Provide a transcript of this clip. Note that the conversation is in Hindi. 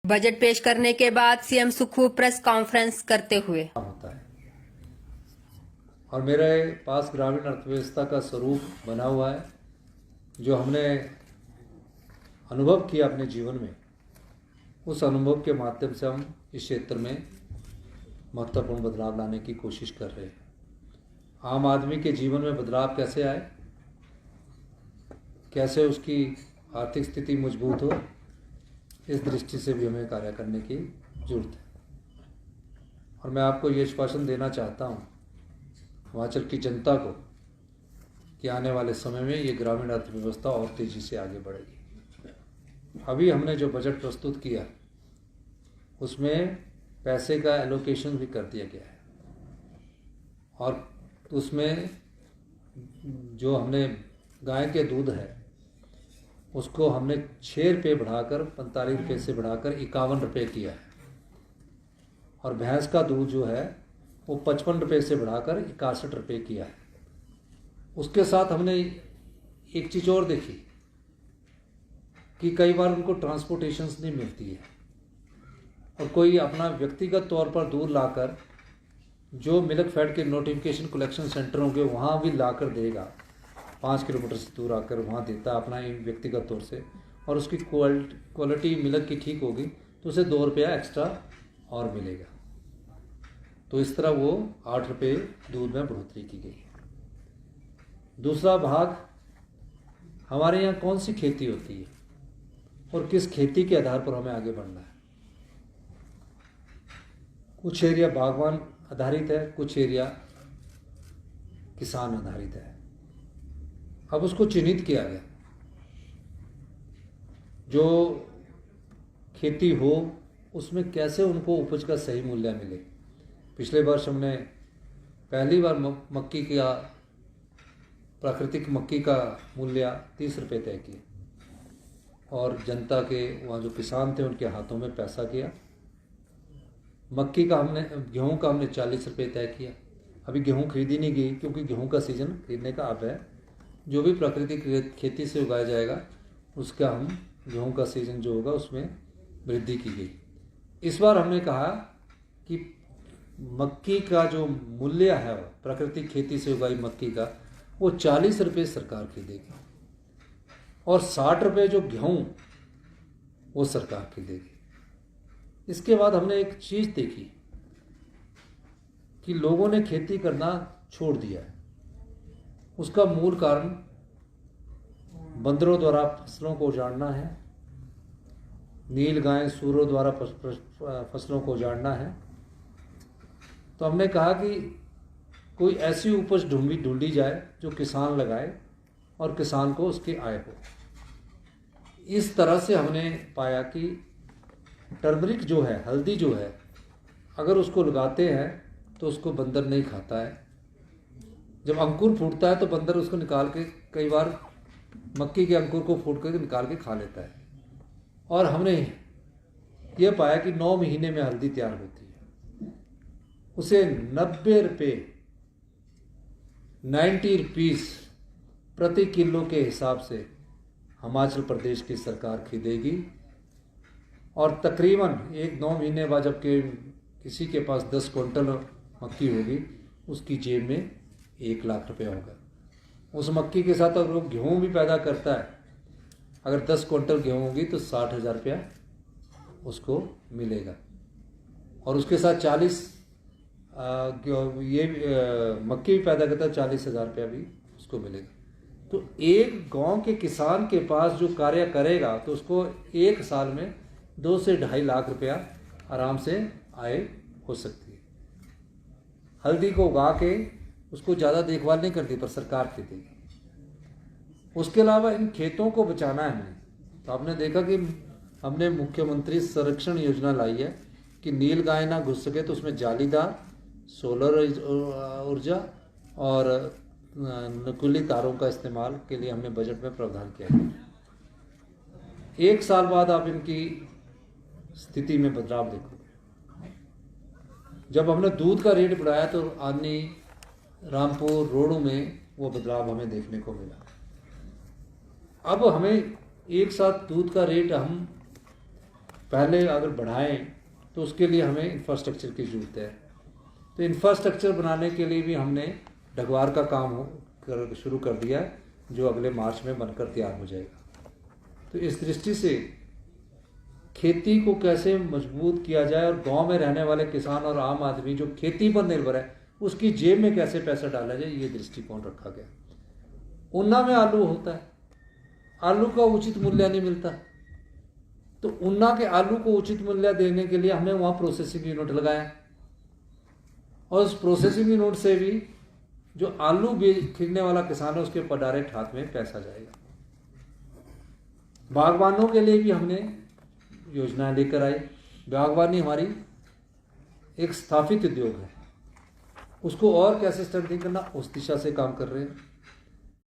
बजट पेश करने के बाद सीएम सुक्खू प्रेस कॉन्फ्रेंस करते हुए होता है और मेरे पास ग्रामीण अर्थव्यवस्था का स्वरूप बना हुआ है जो हमने अनुभव किया अपने जीवन में। उस अनुभव के माध्यम से हम इस क्षेत्र में महत्वपूर्ण बदलाव लाने की कोशिश कर रहे हैं। आम आदमी के जीवन में बदलाव कैसे आए, कैसे उसकी आर्थिक स्थिति मजबूत हो, इस दृष्टि से भी हमें कार्य करने की जरूरत है। और मैं आपको ये आश्वासन देना चाहता हूँ हिमाचल की जनता को कि आने वाले समय में ये ग्रामीण अर्थव्यवस्था और तेज़ी से आगे बढ़ेगी। अभी हमने जो बजट प्रस्तुत किया उसमें पैसे का एलोकेशन भी कर दिया गया है और उसमें जो हमने गाय के दूध है उसको हमने 6 रुपये बढ़ाकर 45 रुपये से बढ़ाकर 51 रुपये किया है और भैंस का दूध जो है वो 55 रुपये से बढ़ाकर 61 रुपये किया है। उसके साथ हमने एक चीज़ और देखी कि कई बार उनको ट्रांसपोर्टेशंस नहीं मिलती है और कोई अपना व्यक्तिगत तौर पर दूध लाकर जो मिल्क फैट के नोटिफिकेशन कलेक्शन सेंटर होंगे वहाँ भी लाकर देगा, 5 किलोमीटर से दूर आकर वहाँ देता अपना व्यक्तिगत तौर से, और उसकी क्वालिटी मिल्क की ठीक होगी तो उसे 2 रुपया एक्स्ट्रा और मिलेगा। तो इस तरह वो 8 रुपये दूध में बढ़ोतरी की गई। दूसरा भाग, हमारे यहाँ कौन सी खेती होती है और किस खेती के आधार पर हमें आगे बढ़ना है। कुछ एरिया बागवान आधारित है, कुछ एरिया किसान आधारित है। अब उसको चिन्हित किया गया, जो खेती हो उसमें कैसे उनको उपज का सही मूल्य मिले। पिछले वर्ष हमने पहली बार मक्की का, प्राकृतिक मक्की का मूल्य 30 रुपये तय किया और जनता के वहाँ जो किसान थे उनके हाथों में पैसा किया। मक्की का हमने, गेहूं का हमने 40 रुपये तय किया। अभी गेहूं खरीदी नहीं गई क्योंकि गेहूं का सीज़न खरीदने का अब है। जो भी प्राकृतिक खेती से उगाया जाएगा उसका हम गेहूं का सीज़न जो होगा उसमें वृद्धि की गई। इस बार हमने कहा कि मक्की का जो मूल्य है प्राकृतिक खेती से उगाई मक्की का वो 40 रुपये सरकार खरीदेगी और 60 रुपये जो गेहूं वो सरकार खरीदेगी। इसके बाद हमने एक चीज़ देखी कि लोगों ने खेती करना छोड़ दिया है। उसका मूल कारण बंदरों द्वारा फसलों को उजाड़ना है, नील गाय सूरों द्वारा फसलों को उजाड़ना है। तो हमने कहा कि कोई ऐसी उपज ढूंढी जाए जो किसान लगाए और किसान को उसकी आय हो। इस तरह से हमने पाया कि टर्मरिक जो है, हल्दी जो है, अगर उसको लगाते हैं तो उसको बंदर नहीं खाता है। जब अंकुर फूटता है तो बंदर उसको निकाल के, कई बार मक्की के अंकुर को फूट कर निकाल के खा लेता है। और हमने ये पाया कि 9 महीने में हल्दी तैयार होती है। उसे 90 रुपये 90 रुपीस प्रति किलो के हिसाब से हिमाचल प्रदेश की सरकार खरीदेगी और तकरीबन 1-9 महीने बाद जब किसी के पास 10 क्विंटल मक्की होगी उसकी जेब में 1 लाख रुपया होगा। उस मक्की के साथ अगर वो गेहूँ भी पैदा करता है, अगर 10 क्विंटल गेहूँ होगी तो 60,000 रुपया उसको मिलेगा और उसके साथ 40 मक्की भी पैदा करता है, 40,000 रुपया भी उसको मिलेगा। तो एक गांव के किसान के पास जो कार्य करेगा तो उसको एक साल में 2 से 2.5 लाख रुपया आराम से आय हो सकती है। हल्दी को उगा के उसको ज़्यादा देखभाल नहीं करती पर सरकार खरीदेगी। उसके अलावा इन खेतों को बचाना है हमें। तो आपने देखा कि हमने मुख्यमंत्री संरक्षण योजना लाई है कि नील गाय ना घुस सके तो उसमें जालीदार सोलर ऊर्जा और नकुली तारों का इस्तेमाल के लिए हमने बजट में प्रावधान किया है। 1 साल बाद आप इनकी स्थिति में बदलाव देखो। जब हमने दूध का रेट बढ़ाया तो आनी, रामपुर, रोडों में वो बदलाव हमें देखने को मिला। अब हमें एक साथ दूध का रेट हम पहले अगर बढ़ाएं तो उसके लिए हमें इंफ्रास्ट्रक्चर की ज़रूरत है। तो इंफ्रास्ट्रक्चर बनाने के लिए भी हमने ढगवार का काम शुरू कर दिया है, जो अगले मार्च में बनकर तैयार हो जाएगा। तो इस दृष्टि से खेती को कैसे मजबूत किया जाए और गांव में रहने वाले किसान और आम आदमी जो खेती पर निर्भर है उसकी जेब में कैसे पैसा डाला जाए, ये दृष्टिकोण रखा गया। ऊना में आलू होता है, आलू का उचित मूल्य नहीं मिलता, तो ऊना के आलू को उचित मूल्य देने के लिए हमने वहाँ प्रोसेसिंग यूनिट लगाया और उस प्रोसेसिंग यूनिट से भी जो आलू खरीदने वाला किसान है उसके ऊपर डायरेक्ट हाथ में पैसा जाएगा। बागवानों के लिए भी हमने योजनाएं लेकर आई। बागवानी हमारी एक स्थापित उद्योग है, उसको और कैसे स्ट्रेंथनिंग करना उस दिशा से काम कर रहे हैं।